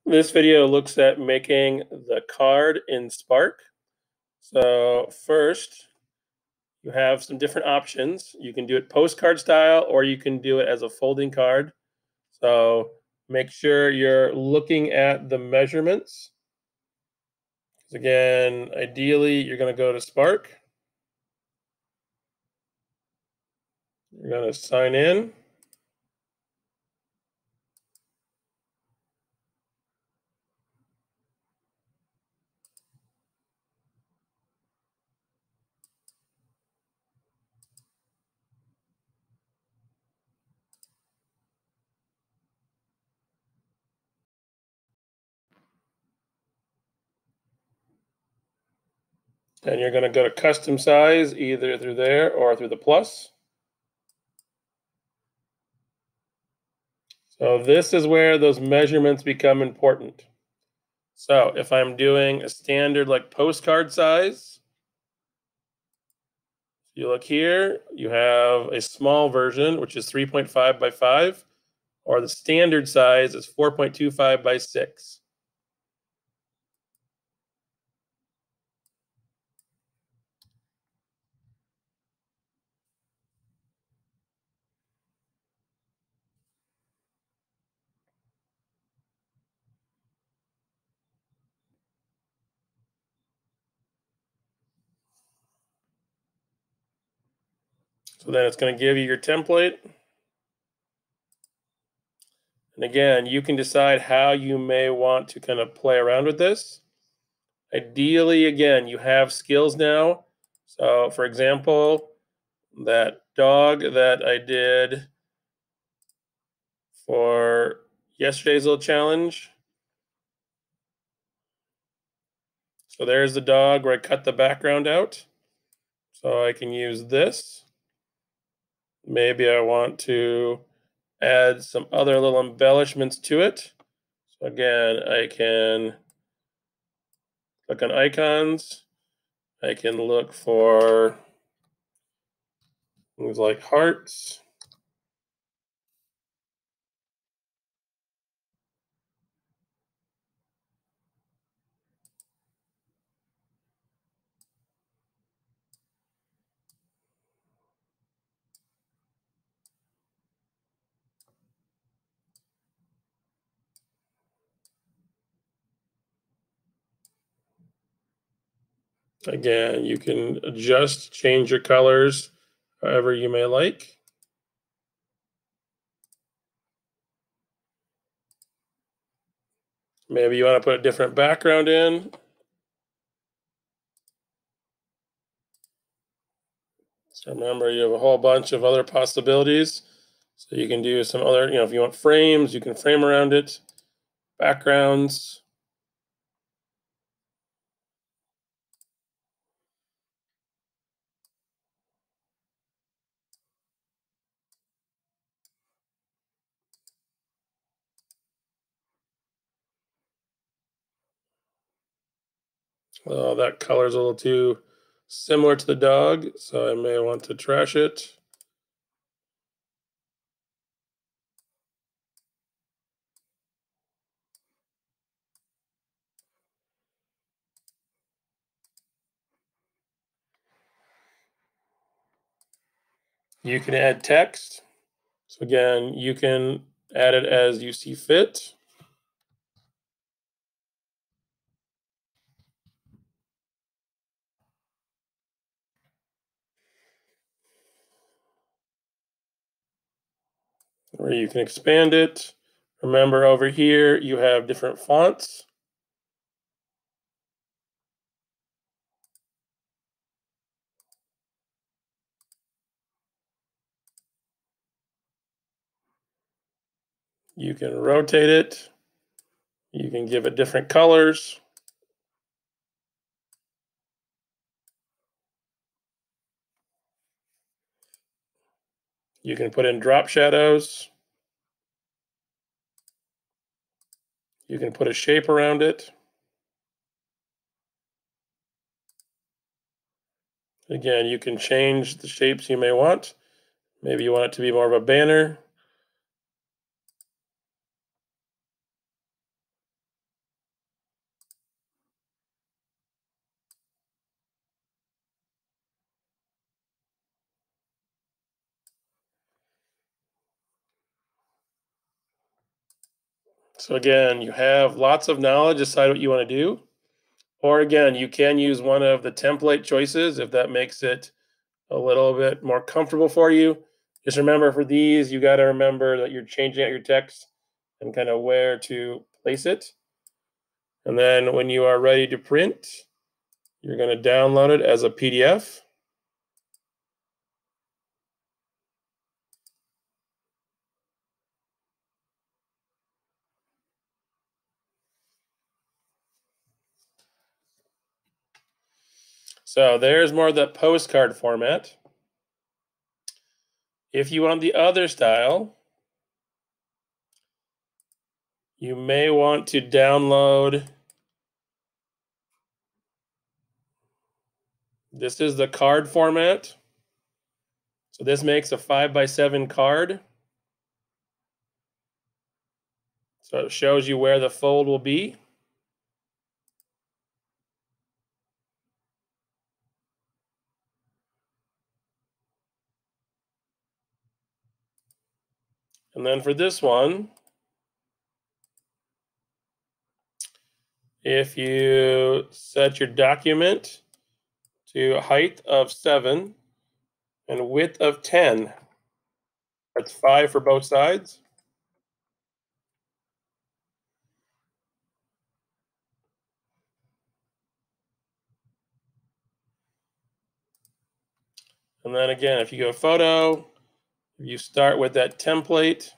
This video looks at making the card in Spark. So first, you have some different options. You can do it postcard style, or you can do it as a folding card. So make sure you're looking at the measurements. 'Cause again, ideally, you're going to go to Spark. You're going to sign in. And you're going to go to custom size either through there or through the plus. So this is where those measurements become important. So if I'm doing a standard like postcard size, you look here, you have a small version, which is 3.5 by 5, or the standard size is 4.25 by 6. So then it's going to give you your template. And again, you can decide how you may want to kind of play around with this. Ideally, again, you have skills now. So for example, that dog that I did for yesterday's little challenge. So there's the dog where I cut the background out. So I can use this. Maybe I want to add some other little embellishments to it. So again, I can click on icons. I can look for things like hearts. Again, you can adjust, change your colors however you may like. Maybe you want to put a different background in. So remember, you have a whole bunch of other possibilities. So you can do some other, if you want frames, you can frame around it, backgrounds. That color is a little too similar to the dog, so I may want to trash it. You can add text. So again, you can add it as you see fit. Or you can expand it. Remember over here, you have different fonts. You can rotate it. You can give it different colors. You can put in drop shadows. You can put a shape around it. Again, you can change the shapes you may want. Maybe you want it to be more of a banner. So again, you have lots of knowledge, decide what you want to do. Or again, you can use one of the template choices if that makes it a little bit more comfortable for you. Just remember for these, you got to remember that you're changing out your text and kind of where to place it. And then when you are ready to print, you're going to download it as a PDF. So there's more of that postcard format. If you want the other style, you may want to download. This is the card format. So this makes a 5x7 card. So it shows you where the fold will be. And then for this one, if you set your document to a height of 7 and width of 10, that's 5 for both sides. And then again, if you go photo, you start with that template.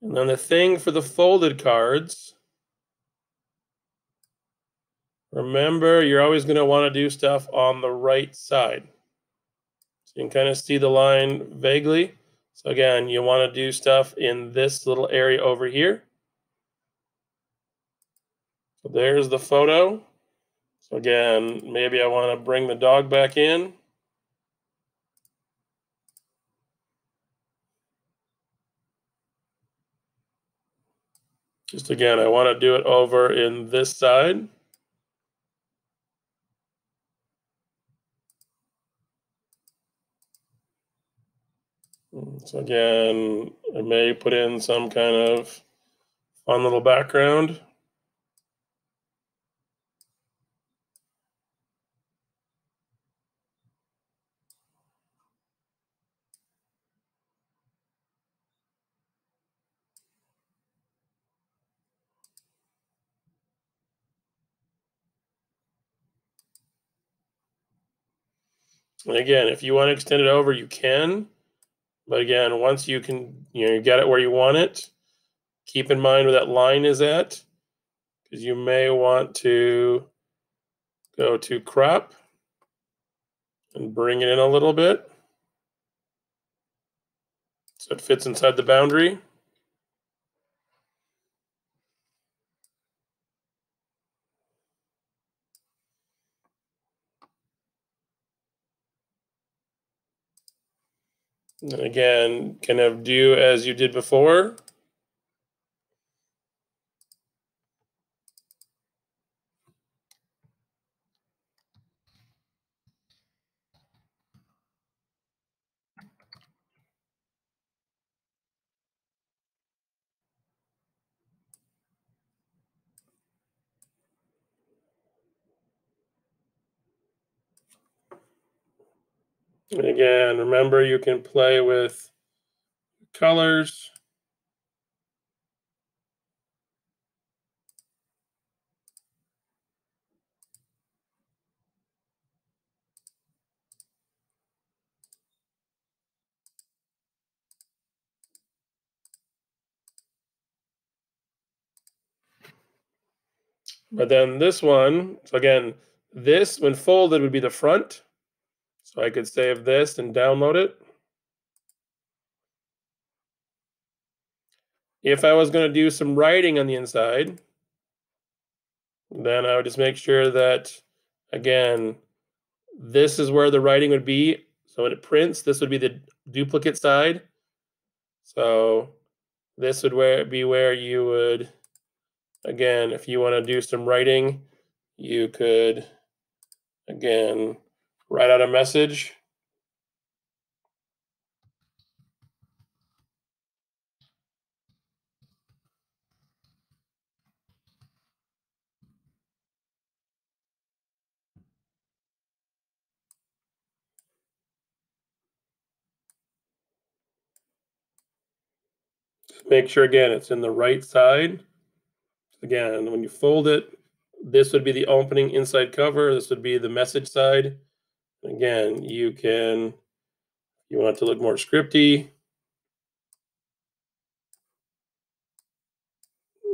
And then the thing for the folded cards, remember, you're always going to want to do stuff on the right side. So you can kind of see the line vaguely. So again, you want to do stuff in this little area over here. So there's the photo. So again, maybe I want to bring the dog back in. Just again, I want to do it over in this side. So again, I may put in some kind of fun little background. And again, if you want to extend it over, you can. But again, once you can, you get it where you want it, keep in mind where that line is at, because you may want to go to crop and bring it in a little bit so it fits inside the boundary. And again, kind of do as you did before. And again, remember you can play with colors. But then this one, so again, this when folded would be the front. So I could save this and download it. If I was going to do some writing on the inside, then I would just make sure that, again, this is where the writing would be. So when it prints, this would be the duplicate side. So this would be where you would, again, if you want to do some writing, you could Again, write out a message. Make sure, again, it's in the right side. Again, when you fold it, this would be the opening inside cover. This would be the message side. Again, you want it to look more scripty.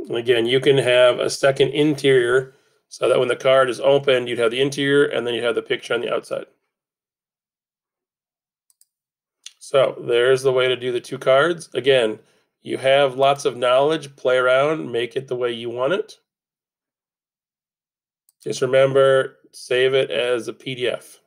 And again, you can have a second interior so that when the card is opened, you'd have the interior and then you have the picture on the outside. So there's the way to do the two cards. Again, you have lots of knowledge, play around, make it the way you want it. Just remember, save it as a PDF.